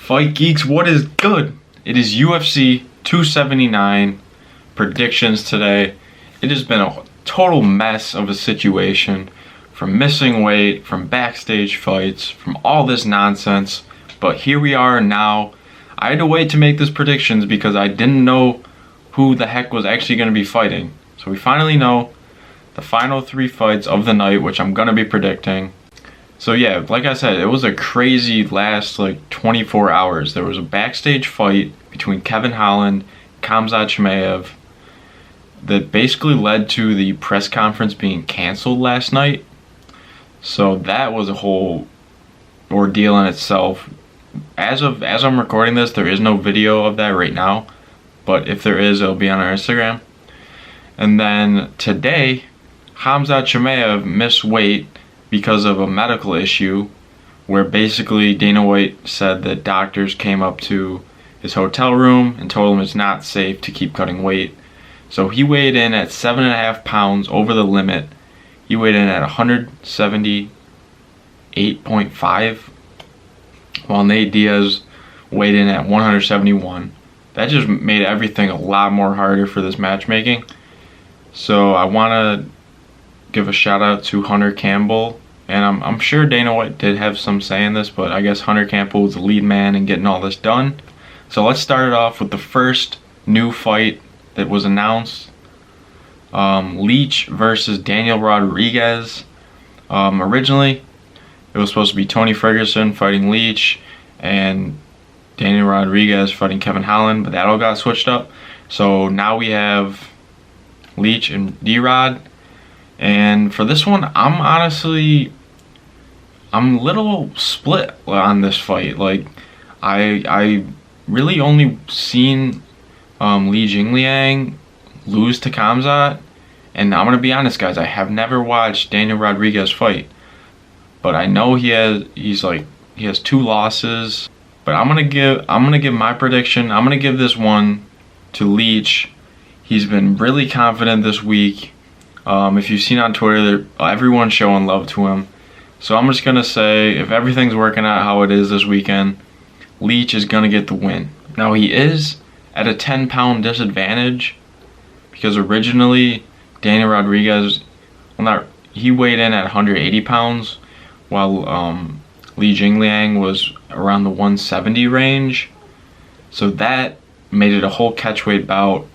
Fight Geeks, what is good? It is UFC 279 predictions today. It has been a total mess of a situation, from missing weight, from backstage fights, from all this nonsense. But here we are now. I had to wait to make these predictions because I didn't know who the heck was actually going to be fighting. So we finally know the final 3 fights of the night, which I'm going to be predicting. So yeah, like I said, it was a crazy last 24 hours. There was a backstage fight between Kevin Holland and Khamzat Chimaev that basically led to the press conference being canceled last night. So that was a whole ordeal in itself. As I'm recording this, there is no video of that right now, but if there is, it'll be on our Instagram. And then today, Khamzat Chimaev missed weight because of a medical issue, where basically Dana White said that doctors came up to his hotel room and told him it's not safe to keep cutting weight. So he weighed in at 7.5 pounds over the limit. He weighed in at 178.5, while Nate Diaz weighed in at 171. That just made everything a lot more harder for this matchmaking. So I want to give a shout out to Hunter Campbell, and I'm sure Dana White did have some say in this, but I guess Hunter Campbell was the lead man in getting all this done. So let's start it off with the first new fight that was announced. Leach versus Daniel Rodriguez. Originally, it was supposed to be Tony Ferguson fighting Leach and Daniel Rodriguez fighting Kevin Holland, but that all got switched up. So now we have Leach and D-Rod. And for this one, I'm a little split on this fight. I really only seen Li Jingliang lose to Khamzat, and I'm gonna be honest, guys, I have never watched Daniel Rodriguez fight, but I know he has 2 losses. But I'm gonna give my prediction. I'm gonna give this one to Leach. He's been really confident this week. If you've seen on Twitter, everyone's showing love to him. So I'm just going to say, if everything's working out how it is this weekend, Leach is going to get the win. Now, he is at a 10-pound disadvantage because originally Daniel Rodriguez, he weighed in at 180 pounds, while Li Jingliang was around the 170 range. So that made it a whole catchweight bout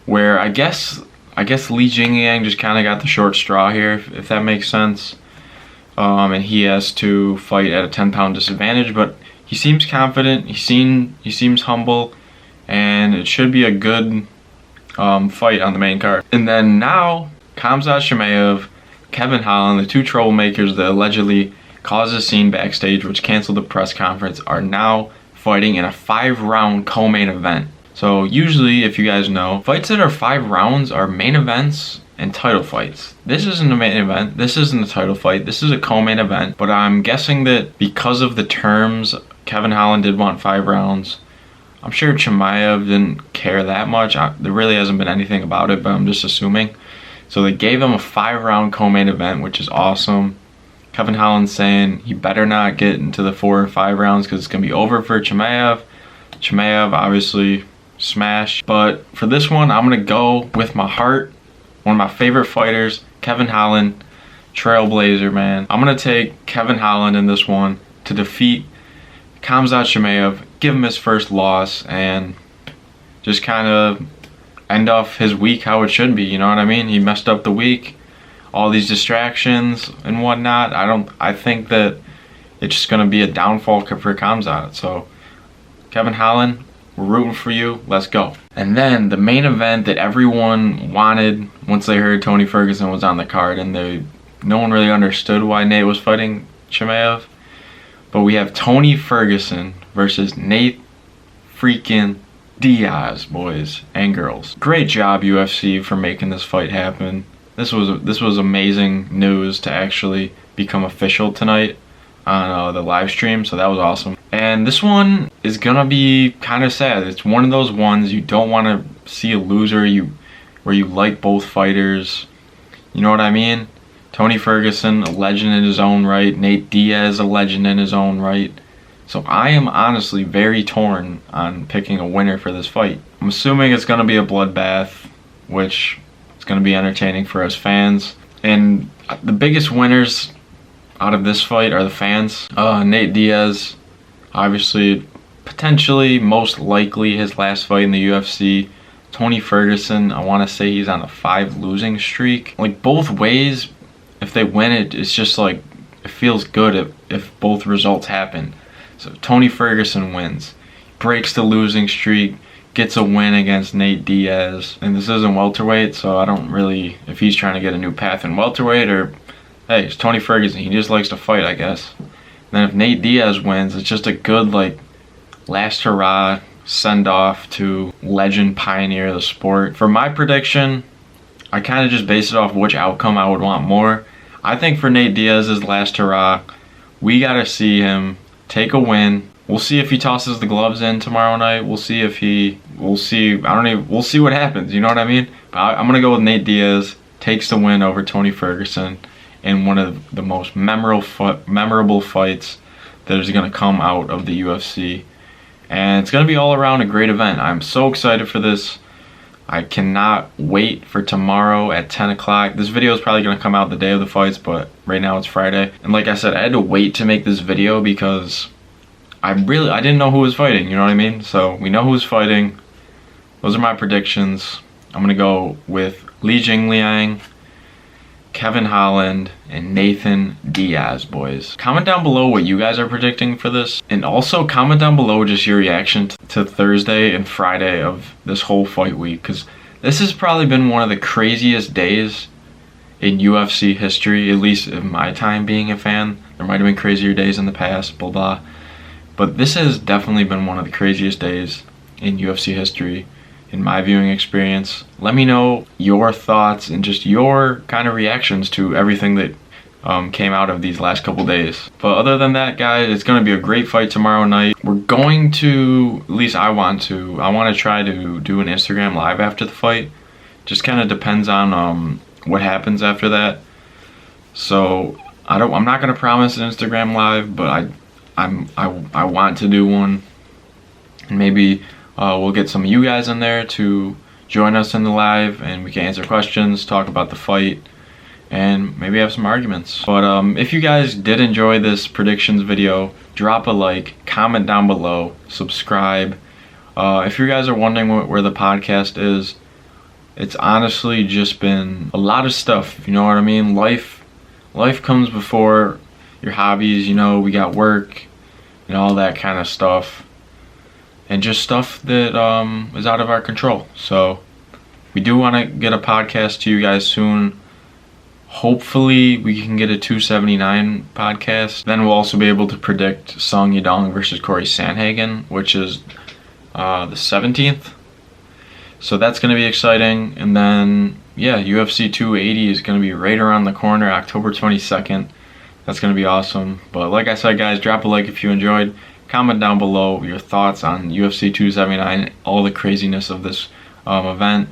where I guess Li Jingliang just kind of got the short straw here, if that makes sense. And he has to fight at a 10-pound disadvantage, but he seems confident, he seems humble, and it should be a good fight on the main card. And then now, Khamzat Chimaev, Kevin Holland, the 2 troublemakers that allegedly caused a scene backstage which canceled the press conference, are now fighting in a 5-round co-main event. So usually, if you guys know, fights that are 5 rounds are main events and title fights. This isn't a main event, this isn't a title fight, this is a co-main event, but I'm guessing that because of the terms, Kevin Holland did want 5 rounds. I'm sure Chimaev didn't care that much. There really hasn't been anything about it, but I'm just assuming. So they gave him a 5-round co-main event, which is awesome. Kevin Holland saying he better not get into the 4 or 5 rounds because it's going to be over for Chimaev. Chimaev obviously smash, but for this one I'm gonna go with my heart. One of my favorite fighters, Kevin Holland, trailblazer, man. I'm gonna take Kevin Holland in this one to defeat Khamzat Chimaev, give him his first loss, and just kind of end off his week how it should be. You know what I mean? He messed up the week, all these distractions and whatnot. I think that it's just gonna be a downfall for Khamzat. So Kevin Holland, we're rooting for you. Let's go. And then the main event that everyone wanted once they heard Tony Ferguson was on the card, and no one really understood why Nate was fighting Chimaev. But we have Tony Ferguson versus Nate freaking Diaz, boys and girls. Great job, UFC, for making this fight happen. This was amazing news to actually become official tonight on the live stream, so that was awesome. And this one is gonna be kind of sad. It's one of those ones you don't want to see a loser where you like both fighters. You know what I mean? Tony Ferguson, a legend in his own right. Nate Diaz, a legend in his own right. So I am honestly very torn on picking a winner for this fight. I'm assuming it's going to be a bloodbath, which is going to be entertaining for us fans. And the biggest winners out of this fight are the fans. Nate Diaz, obviously, potentially, most likely his last fight in the UFC. Tony Ferguson, I want to say he's on a 5 losing streak. Like, both ways, if they win it, it's just like, it feels good if both results happen. So Tony Ferguson wins, breaks the losing streak, gets a win against Nate Diaz. And this isn't welterweight, so I don't really, if he's trying to get a new path in welterweight, or, hey, it's Tony Ferguson, he just likes to fight, I guess. And then if Nate Diaz wins, it's just a good, like, last hurrah, send off to legend pioneer of the sport. For my prediction, I kind of just base it off which outcome I would want more. I think for Nate Diaz's last hurrah, we gotta see him take a win. We'll see if he tosses the gloves in tomorrow night. We'll see we'll see what happens, you know what I mean? But I'm gonna go with Nate Diaz, takes the win over Tony Ferguson in one of the most memorable fights that is gonna come out of the UFC. And it's going to be all around a great event. I'm so excited for this. I cannot wait for tomorrow at 10 o'clock. This video is probably going to come out the day of the fights, but right now it's Friday. And like I said, I had to wait to make this video because I didn't know who was fighting, you know what I mean? So we know who's fighting. Those are my predictions. I'm going to go with Li Jingliang, Kevin Holland, and Nathan Diaz, boys. Comment down below what you guys are predicting for this. And also comment down below just your reaction to Thursday and Friday of this whole fight week. Because this has probably been one of the craziest days in UFC history, at least in my time being a fan. There might have been crazier days in the past, blah, blah. But this has definitely been one of the craziest days in UFC history, in my viewing experience. Let me know your thoughts and just your kind of reactions to everything that came out of these last couple days. But other than that, guys, it's going to be a great fight tomorrow night. We're going to, at least I want to try to do an Instagram live after the fight. Just kind of depends on what happens after that. So I'm not going to promise an Instagram live, but I want to do one. And maybe we'll get some of you guys in there to join us in the live, and we can answer questions, talk about the fight, and maybe have some arguments. But if you guys did enjoy this predictions video, drop a like, comment down below, subscribe. If you guys are wondering where the podcast is, it's honestly just been a lot of stuff, you know what I mean? Life comes before your hobbies, you know, we got work and all that kind of stuff. And just stuff that is out of our control. So we do want to get a podcast to you guys soon. Hopefully we can get a 279 podcast. Then we'll also be able to predict Song Yadong versus Corey Sandhagen, which is the 17th. So that's going to be exciting. And then, yeah, UFC 280 is going to be right around the corner, October 22nd. That's going to be awesome. But like I said, guys, drop a like if you enjoyed. Comment down below your thoughts on UFC 279, all the craziness of this event.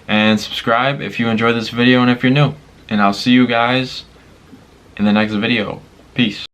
And subscribe if you enjoyed this video and if you're new. And I'll see you guys in the next video. Peace.